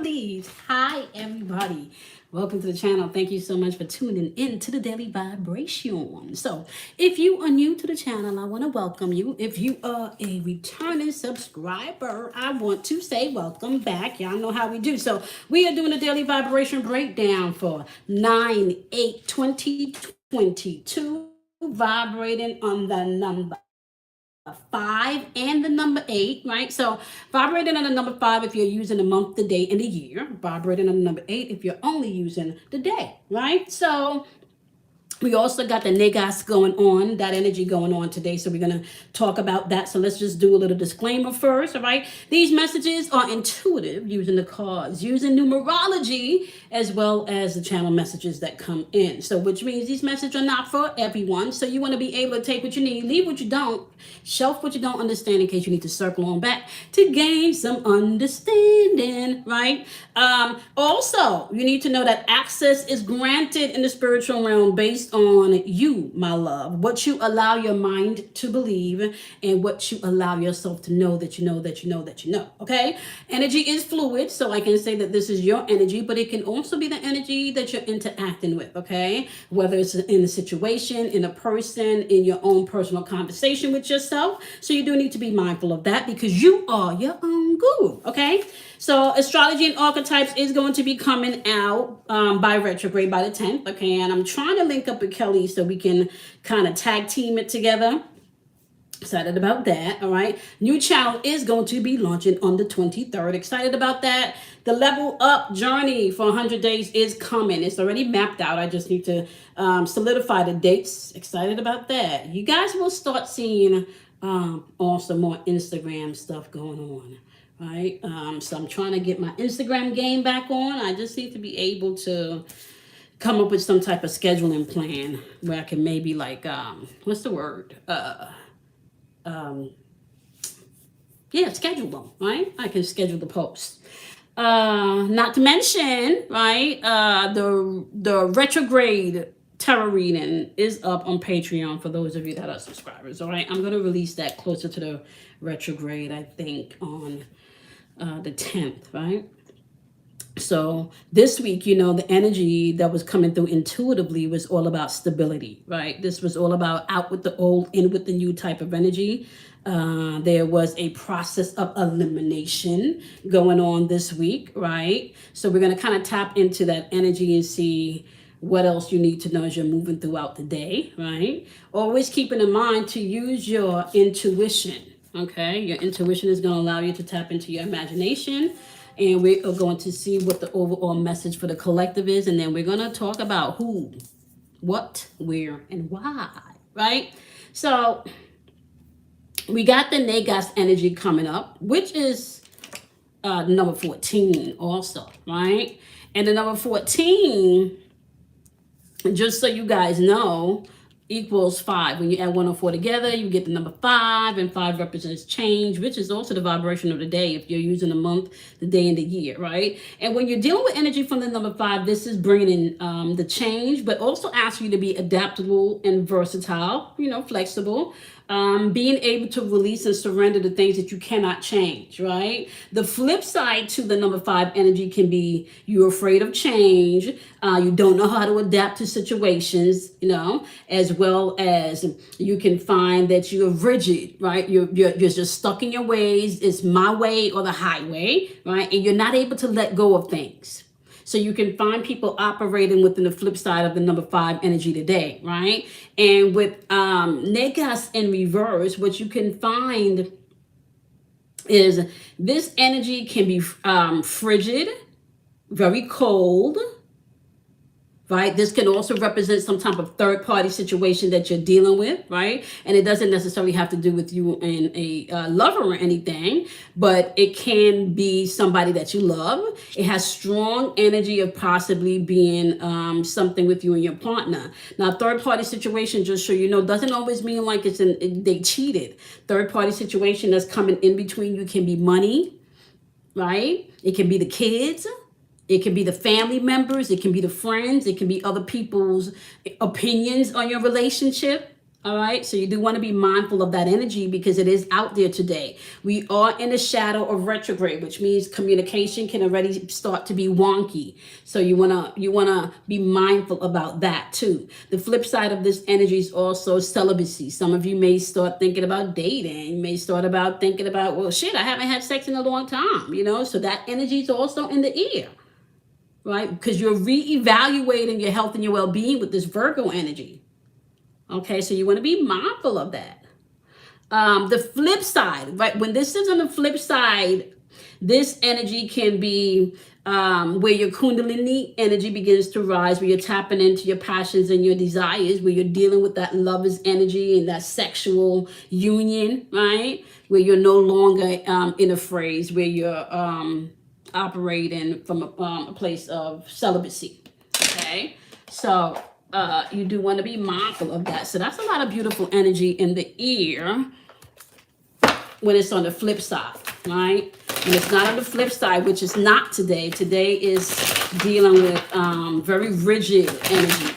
please. Hi, everybody. Welcome to the channel. Thank you so much for tuning in to the Daily Vibration. So, if you are new to the channel, I want to welcome you. If you are a returning subscriber, I want to say welcome back. Y'all know how we do. So, we are doing a Daily Vibration breakdown for 9/8/2022, vibrating on the number 5 and the number 8, right? So vibrating on the number 5 if you're using the month, the day, and the year. Vibrating on the number 8 if you're only using the day, right? So we also got the negas going on, that energy going on today. So we're going to talk about that. So let's just do a little disclaimer first, all right? These messages are intuitive using the cards, using numerology, as well as the channel messages that come in. So which means these messages are not for everyone. So you want to be able to take what you need, leave what you don't, shelf what you don't understand in case you need to circle on back to gain some understanding, right? Also, you need to know that access is granted in the spiritual realm based on you, my love, what you allow your mind to believe and what you allow yourself to know that you know that you know that you know. Okay, energy is fluid, so I can say that this is your energy, but it can also be the energy that you're interacting with. Okay, whether it's in a situation, in a person, in your own personal conversation with yourself. So you do need to be mindful of that because you are your own guru. Okay, so astrology and archetypes is going to be coming out by retrograde by the 10th. Okay, and I'm trying to link up with Kelly so we can kind of tag team it together. Excited about that. All right, new channel is going to be launching on the 23rd. Excited about that. The level up journey for 100 days is coming. It's already mapped out. I just need to solidify the dates. Excited about that. You guys will start seeing also more Instagram stuff going on, right? So I'm trying to get my Instagram game back on. I just need to be able to come up with some type of scheduling plan where I can maybe like what's the word? Schedule them, right? I can schedule the posts. Not to mention, right? The retrograde tarot reading is up on Patreon for those of you that are subscribers. All right, I'm gonna release that closer to the retrograde. I think on the 10th, right? So this week, you know, the energy that was coming through intuitively was all about stability, right? This was all about out with the old, in with the new type of energy. There was a process of elimination going on this week, right? So we're going to kind of tap into that energy and see what else you need to know as you're moving throughout the day, right? Always keeping in mind to use your intuition, okay? Your intuition is going to allow you to tap into your imagination. And we are going to see what the overall message for the collective is. And then we're going to talk about who, what, where, and why, right? So we got the Negas energy coming up, which is number 14 also, right? And the number 14, just so you guys know, equals 5. When you add 1 and 4 together, you get the number 5, and 5 represents change, which is also the vibration of the day if you're using the month, the day, and the year, right? And when you're dealing with energy from the number 5, this is bringing in the change, but also asks you to be adaptable and versatile, you know, flexible. Being able to release and surrender the things that you cannot change, right? The flip side to the number 5 energy can be you're afraid of change, you don't know how to adapt to situations, you know, as well as you can find that you're rigid, right? You're just stuck in your ways. It's my way or the highway, right? And you're not able to let go of things. So you can find people operating within the flip side of the number 5 energy today, right? And with Negas in reverse, what you can find is this energy can be frigid, very cold, right? This can also represent some type of third party situation that you're dealing with, right? And it doesn't necessarily have to do with you and a lover or anything, but it can be somebody that you love. It has strong energy of possibly being something with you and your partner. Now, third party situation, just so you know, doesn't always mean like they cheated. Third party situation that's coming in between you can be money, right? It can be the kids. It can be the family members, it can be the friends, it can be other people's opinions on your relationship, All right, so you do want to be mindful of that energy because it is out there today. We are in the shadow of retrograde, which means communication can already start to be wonky. So you wanna be mindful about that too. The flip side of this energy is also celibacy. Some of you may start thinking about dating. You may start about thinking about, well, shit, I haven't had sex in a long time. So that energy is also in the air, right? Because you're reevaluating your health and your well-being with this Virgo energy. Okay, so you want to be mindful of that. The flip side, right? When this is on the flip side, this energy can be where your Kundalini energy begins to rise, where you're tapping into your passions and your desires, where you're dealing with that lover's energy and that sexual union, right? Where you're no longer in a phrase, where you're operating from a place of celibacy. Okay, so you do want to be mindful of that. So that's a lot of beautiful energy in the ear when it's on the flip side, right? When it's not on the flip side, which is not today. Today is dealing with very rigid energy.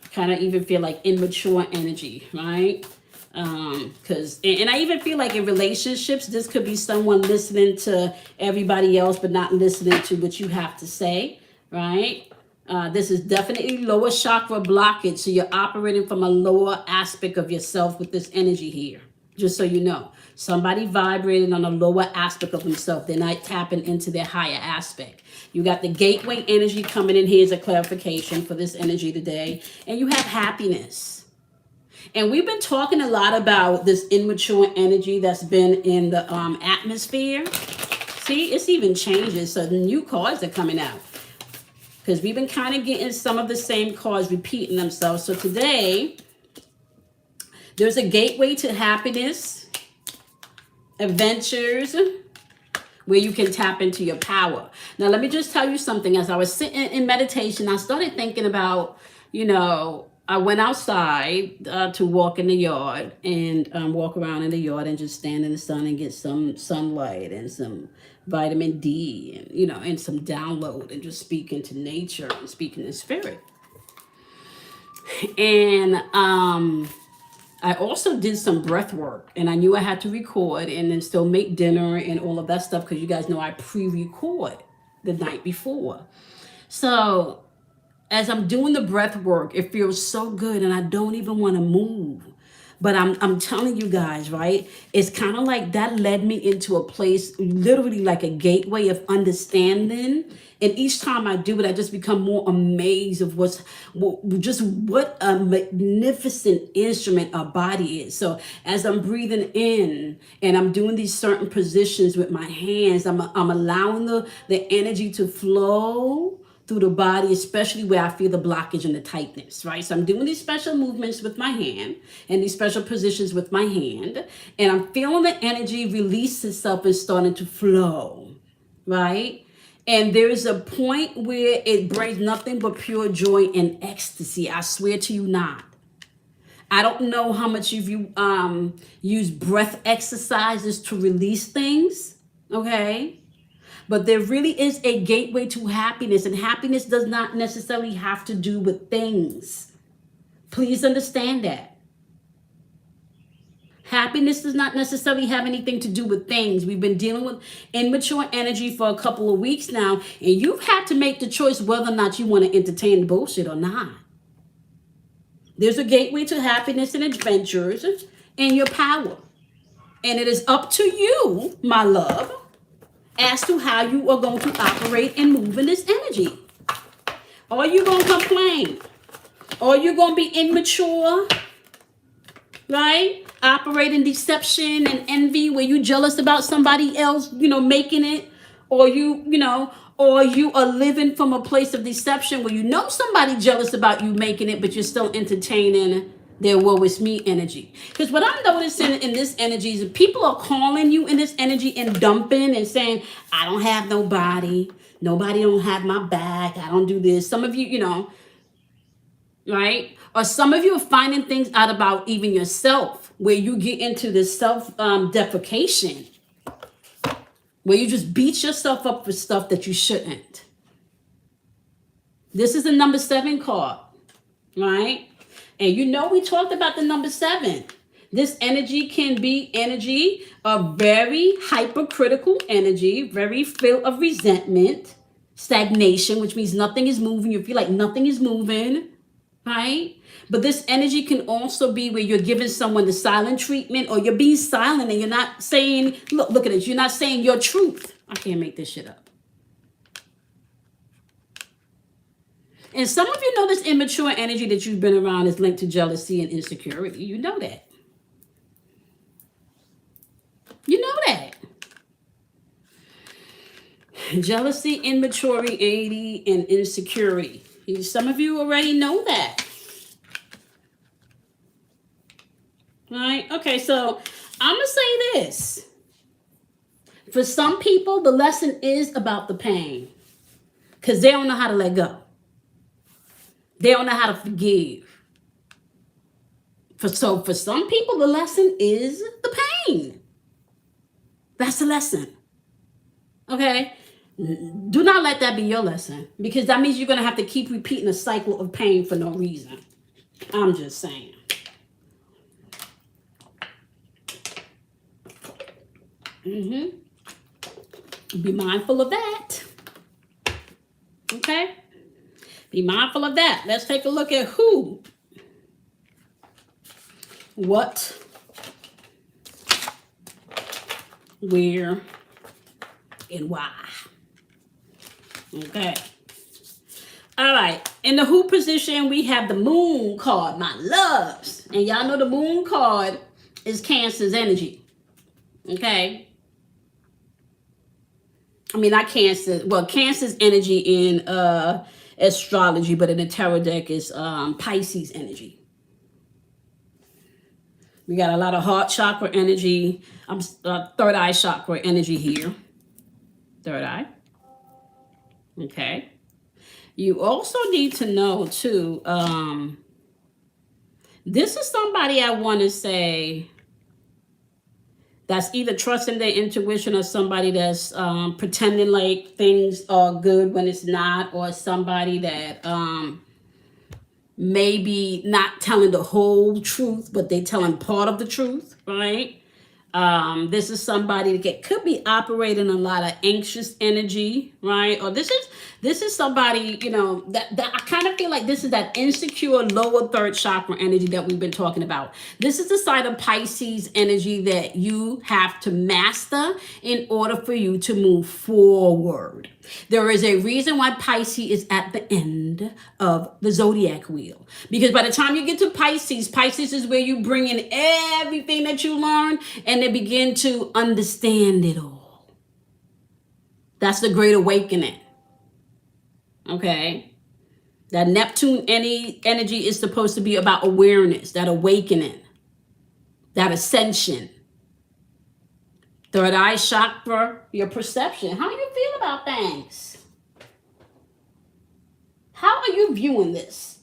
I kind of even feel like immature energy, right? And I even feel like in relationships, this could be someone listening to everybody else, but not listening to what you have to say, right? This is definitely lower chakra blockage. So you're operating from a lower aspect of yourself with this energy here. Just so you know, somebody vibrating on a lower aspect of themselves. They're not tapping into their higher aspect. You got the gateway energy coming in here as a clarification for this energy today. And you have happiness. And we've been talking a lot about this immature energy that's been in the atmosphere. See, it's even changing. So the new cards are coming out. Because we've been kind of getting some of the same cards repeating themselves. So today, there's a gateway to happiness, adventures, where you can tap into your power. Now, let me just tell you something. As I was sitting in meditation, I started thinking about, I went outside to walk in the yard and walk around in the yard and just stand in the sun and get some sunlight and some vitamin D and, and some download and just speak into nature and speak in the spirit. And I also did some breath work, and I knew I had to record and then still make dinner and all of that stuff because you guys know I pre-record the night before. So as I'm doing the breath work, it feels so good and I don't even want to move. But I'm telling you guys, right? It's kind of like that led me into a place, literally like a gateway of understanding. And each time I do it, I just become more amazed of what a magnificent instrument our body is. So as I'm breathing in and I'm doing these certain positions with my hands, I'm allowing the energy to flow through the body, especially where I feel the blockage and the tightness, right? So I'm doing these special movements with my hand and these special positions with my hand, and I'm feeling the energy release itself and starting to flow, right? And there is a point where it brings nothing but pure joy and ecstasy. I swear to you not. I don't know how much of you use breath exercises to release things, okay? But there really is a gateway to happiness, and happiness does not necessarily have to do with things. Please understand that. Happiness does not necessarily have anything to do with things. We've been dealing with immature energy for a couple of weeks now, and you've had to make the choice whether or not you want to entertain the bullshit or not. There's a gateway to happiness and adventures and your power. And it is up to you, my love, as to how you are going to operate and move in this energy. Are you going to complain? Are you going to be immature? Right? Operating deception and envy where you're jealous about somebody else, making it. Or or you are living from a place of deception where somebody jealous about you making it, but you're still entertaining their woe is me energy. Because what I'm noticing in this energy is people are calling you in this energy and dumping and saying, I don't have nobody. Nobody don't have my back. I don't do this. Some of you, right? Or some of you are finding things out about even yourself where you get into this self-deprecation, where you just beat yourself up for stuff that you shouldn't. This is a number 7 card, right? And you know, we talked about the number 7. This energy can be energy of very hypercritical energy, very filled of resentment, stagnation, which means nothing is moving. You feel like nothing is moving, right? But this energy can also be where you're giving someone the silent treatment, or you're being silent and you're not saying, look at it, you're not saying your truth. I can't make this shit up. And some of you know this immature energy that you've been around is linked to jealousy and insecurity. You know that. You know that. Jealousy, immaturity, and insecurity. Some of you already know that. Right? Okay, so I'm going to say this. For some people, the lesson is about the pain. Because they don't know how to let go. They don't know how to forgive. For some people, the lesson is the pain. That's the lesson. Okay? Do not let that be your lesson. Because that means you're going to have to keep repeating a cycle of pain for no reason. I'm just saying. Be mindful of that. Okay? Be mindful of that. Let's take a look at who, what, where, and why. Okay. All right. In the who position, we have the moon card, my loves. And y'all know the moon card is Cancer's energy. Okay. I mean, not Cancer. Well, Cancer's energy in astrology, but in the tarot deck is Pisces energy. We got a lot of heart chakra energy. Third eye chakra energy here. Third eye. Okay. You also need to know too, this is somebody I want to say that's either trusting their intuition, or somebody that's pretending like things are good when it's not, or somebody that maybe not telling the whole truth, but they telling part of the truth, right? This is somebody that could be operating a lot of anxious energy, right? Or this is somebody, you know, that I kind of feel like this is that insecure lower third chakra energy that we've been talking about. This is the side of Pisces energy that you have to master in order for you to move forward. There is a reason why Pisces is at the end of the zodiac wheel. Because by the time you get to Pisces, Pisces is where you bring in everything that you learned and they begin to understand it all. That's the great awakening. Okay? That Neptune energy is supposed to be about awareness, that awakening, that ascension. Third eye chakra, your perception. How do you feel about things? How are you viewing this?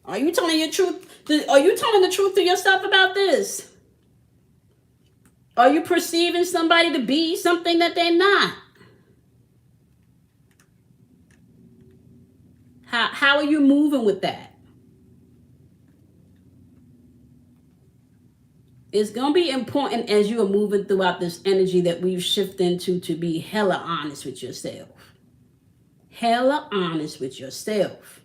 Are you telling your truth? Are you telling the truth to yourself about this? Are you perceiving somebody to be something that they're not? How are you moving with that? It's going to be important as you are moving throughout this energy that we've shifted into to be hella honest with yourself. Hella honest with yourself.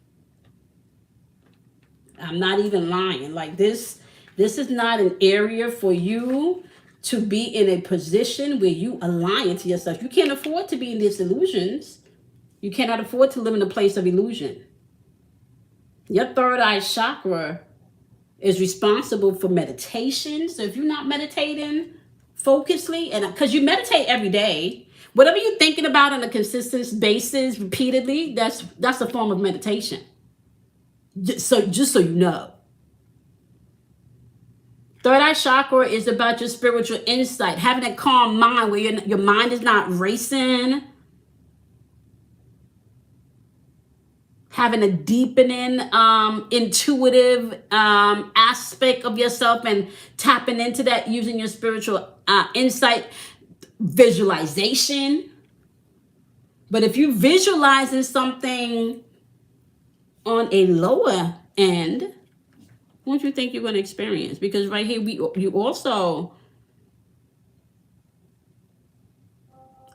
I'm not even lying. Like this is not an area for you to be in a position where you are lying to yourself. You can't afford to be in these illusions. You cannot afford to live in a place of illusion. Your third eye chakra is responsible for meditation. So if you're not meditating focusedly, and because you meditate every day, whatever you're thinking about on a consistent basis repeatedly, that's a form of meditation. Just so you know. Third eye chakra is about your spiritual insight, having a calm mind where your mind is not racing, having a deepening intuitive aspect of yourself and tapping into that using your spiritual insight, visualization. But if you're visualizing something on a lower end, what do you think you're going to experience? Because right here, you also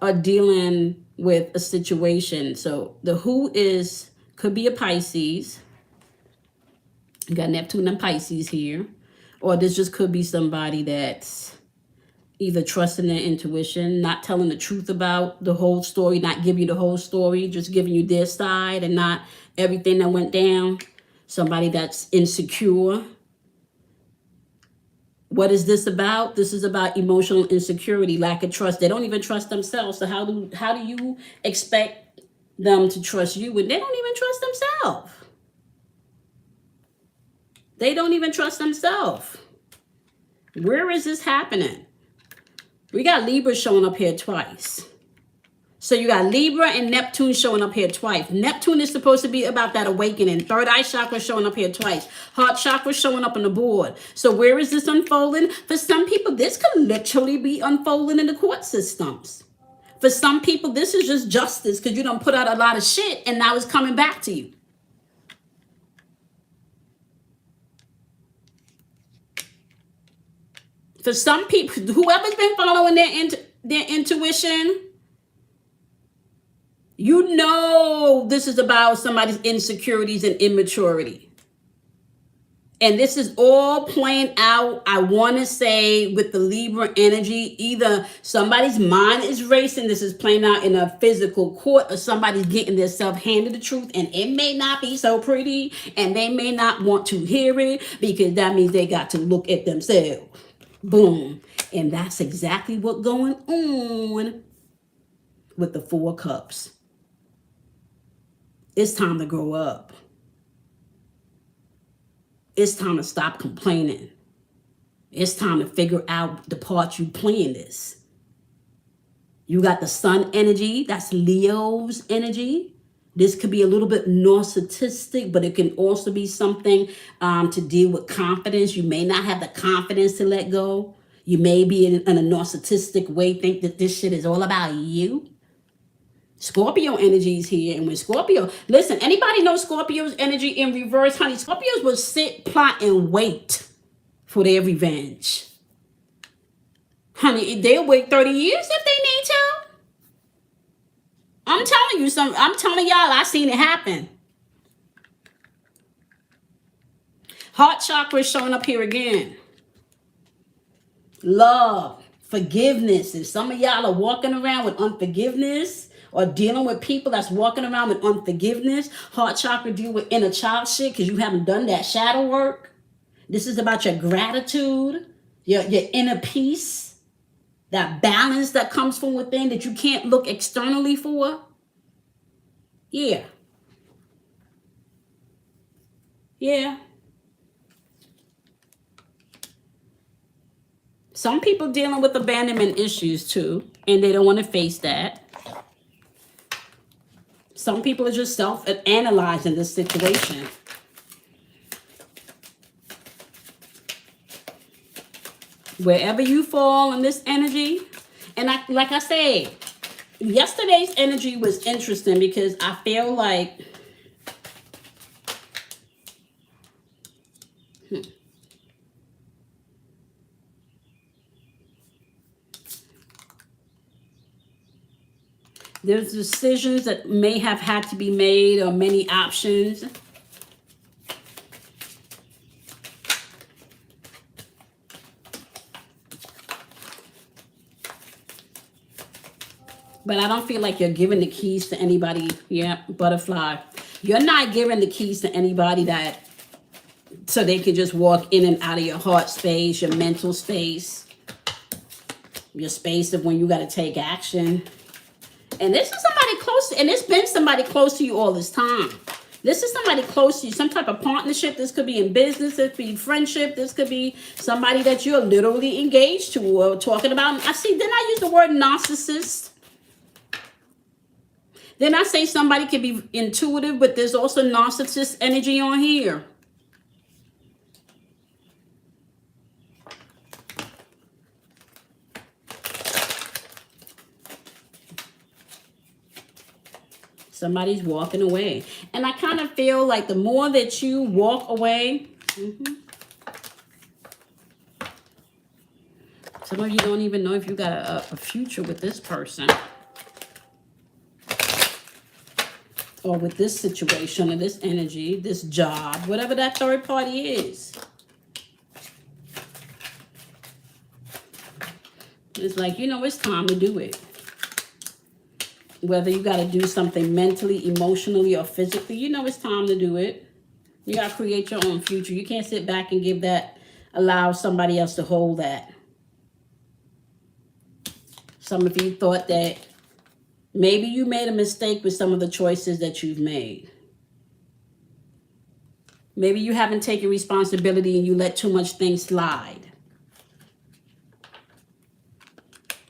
are dealing with a situation. So the who could be a Pisces. You got Neptune and Pisces here. Or this just could be somebody that's either trusting their intuition, not telling the truth about the whole story, not giving you the whole story, just giving you their side and not everything that went down. Somebody that's insecure. What is this about? This is about emotional insecurity, lack of trust. They don't even trust themselves. So how do you expect them to trust you when they don't even trust themselves? They don't even trust themselves. Where is this happening? We got Libra showing up here twice. So you got Libra and Neptune showing up here twice. Neptune is supposed to be about that awakening. Third eye chakra showing up here twice. Heart chakra showing up on the board. So where is this unfolding? For some people, this could literally be unfolding in the court systems. For some people, this is just justice because you don't put out a lot of shit and now it's coming back to you. For some people, whoever's been following their intuition, you know this is about somebody's insecurities and immaturity. And this is all playing out, I want to say, with the Libra energy. Either somebody's mind is racing, this is playing out in a physical court, or somebody's getting themselves handed the truth, and it may not be so pretty, and they may not want to hear it, because that means they got to look at themselves. Boom. And that's exactly what's going on with the Four of Cups. It's time to grow up. It's time to stop complaining. It's time to figure out the part you play in this. You got the Sun energy. That's Leo's energy. This could be a little bit narcissistic, but it can also be something to deal with confidence. You may not have the confidence to let go. You may be in a narcissistic way, think that this shit is all about you. Scorpio energy is here. And when Scorpio, listen, anybody know Scorpio's energy in reverse? Honey, Scorpios will sit, plot, and wait for their revenge. Honey, they'll wait 30 years if they need to. I'm telling y'all, I seen it happen. Heart chakra is showing up here again. Love, forgiveness. And some of y'all are walking around with unforgiveness, or dealing with people that's walking around with unforgiveness. Heart chakra deal with inner child shit because you haven't done that shadow work. This is about your gratitude, your inner peace, that balance that comes from within that you can't look externally for. Yeah. Yeah. Some people dealing with abandonment issues too, and they don't want to face that. Some people are just self-analyzing this situation. Wherever you fall in this energy, and like I said, yesterday's energy was interesting because I feel like there's decisions that may have had to be made, or many options. But I don't feel like you're giving the keys to anybody. Yeah, butterfly. You're not giving the keys to anybody so they can just walk in and out of your heart space, your mental space, your space of when you got to take action. And this is somebody close, and it's been somebody close to you all this time. This is somebody close to you, some type of partnership. This could be in business, this could be friendship, this could be somebody that you're literally engaged to or talking about. Then I use the word narcissist. Then I say somebody could be intuitive, but there's also narcissist energy on here. Somebody's walking away. And I kind of feel like the more that you walk away, some of you don't even know if you got a future with this person or with this situation or this energy, this job, whatever that third party is. It's like, you know, it's time to do it. Whether you got to do something mentally, emotionally, or physically, you know it's time to do it. You got to create your own future. You can't sit back and give that, allow somebody else to hold that. Some of you thought that maybe you made a mistake with some of the choices that you've made. Maybe you haven't taken responsibility and you let too much things slide.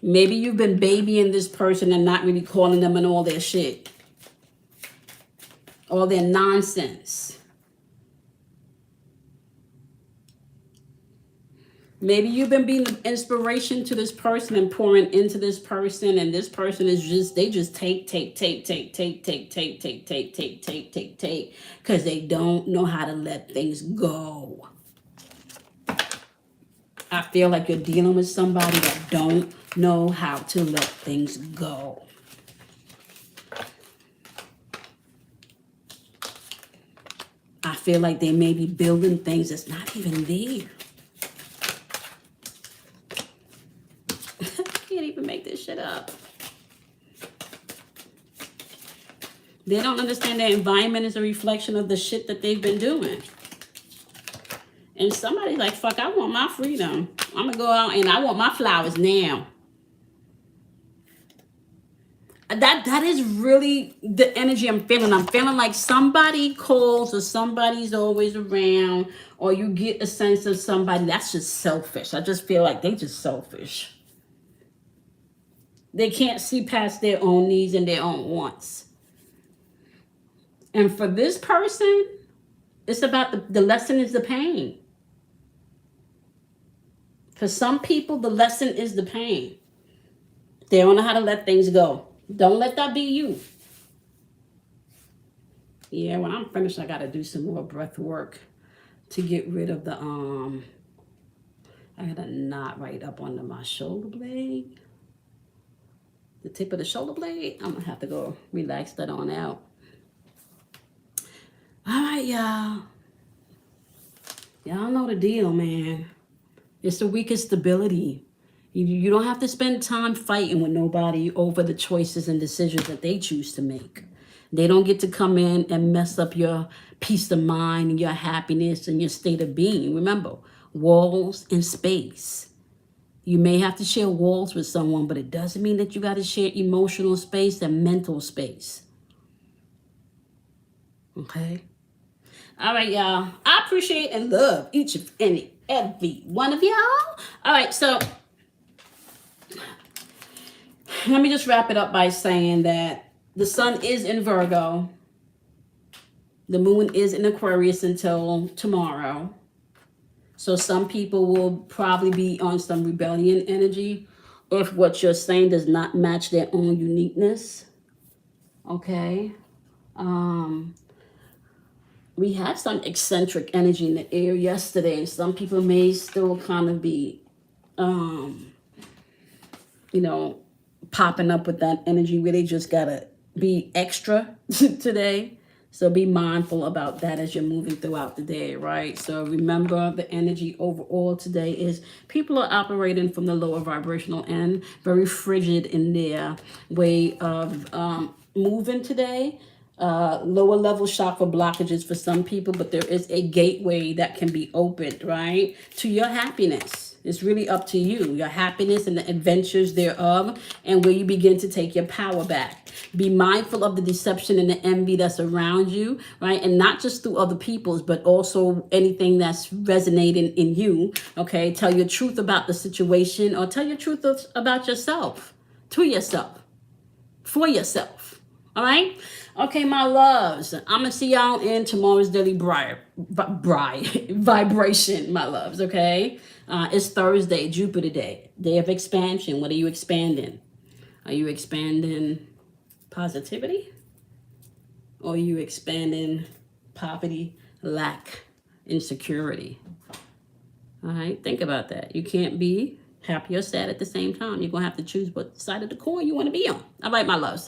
Maybe you've been babying this person and not really calling them on all their shit. All their nonsense. Maybe you've been being the inspiration to this person and pouring into this person, and this person is just, they just take, because they don't know how to let things go. I feel like you're dealing with somebody that don't know how to let things go. I feel like they may be building things that's not even there. Can't even make this shit up. They don't understand their environment is a reflection of the shit that they've been doing. And somebody's like, fuck, I want my freedom. I'm going to go out and I want my flowers now. That is really the energy I'm feeling. I'm feeling like somebody calls or somebody's always around, or you get a sense of somebody that's just selfish. I just feel like they just selfish. They can't see past their own needs and their own wants. And for this person, it's about the lesson is the pain. For some people, the lesson is the pain. They don't know how to let things go. Don't let that be you. Yeah, when I'm finished, I got to do some more breath work to get rid of the, I got a knot right up under my shoulder blade. The tip of the shoulder blade. I'm going to have to go relax that on out. All right, y'all. Y'all know the deal, man. It's the weakest stability. You don't have to spend time fighting with nobody over the choices and decisions that they choose to make. They don't get to come in and mess up your peace of mind and your happiness and your state of being. Remember, walls and space. You may have to share walls with someone, but it doesn't mean that you got to share emotional space and mental space. Okay? All right, y'all. I appreciate and love each and every one of y'all. All right, so let me just wrap it up by saying that the sun is in Virgo. The moon is in Aquarius until tomorrow. So some people will probably be on some rebellion energy if what you're saying does not match their own uniqueness. Okay. We had some eccentric energy in the air yesterday, and some people may still kind of be, popping up with that energy where they just gotta be extra today. So be mindful about that as you're moving throughout the day, right? So remember, the energy overall today is people are operating from the lower vibrational end, very frigid in their way of moving today. Lower level chakra blockages for some people, but there is a gateway that can be opened, right, to your happiness. It's really up to you, your happiness and the adventures thereof, and where you begin to take your power back. Be mindful of the deception and the envy that's around you, right? And not just through other people's, but also anything that's resonating in you, okay? Tell your truth about the situation, or tell your truth about yourself, to yourself, for yourself, all right? Okay, my loves, I'm going to see y'all in tomorrow's daily vibration, my loves, okay? It's Thursday, Jupiter Day, day of expansion. What are you expanding? Are you expanding positivity? or you expanding poverty, lack, insecurity. All right, think about that. You can't be happy or sad at the same time. You're going to have to choose what side of the coin you want to be on. All right, my loves.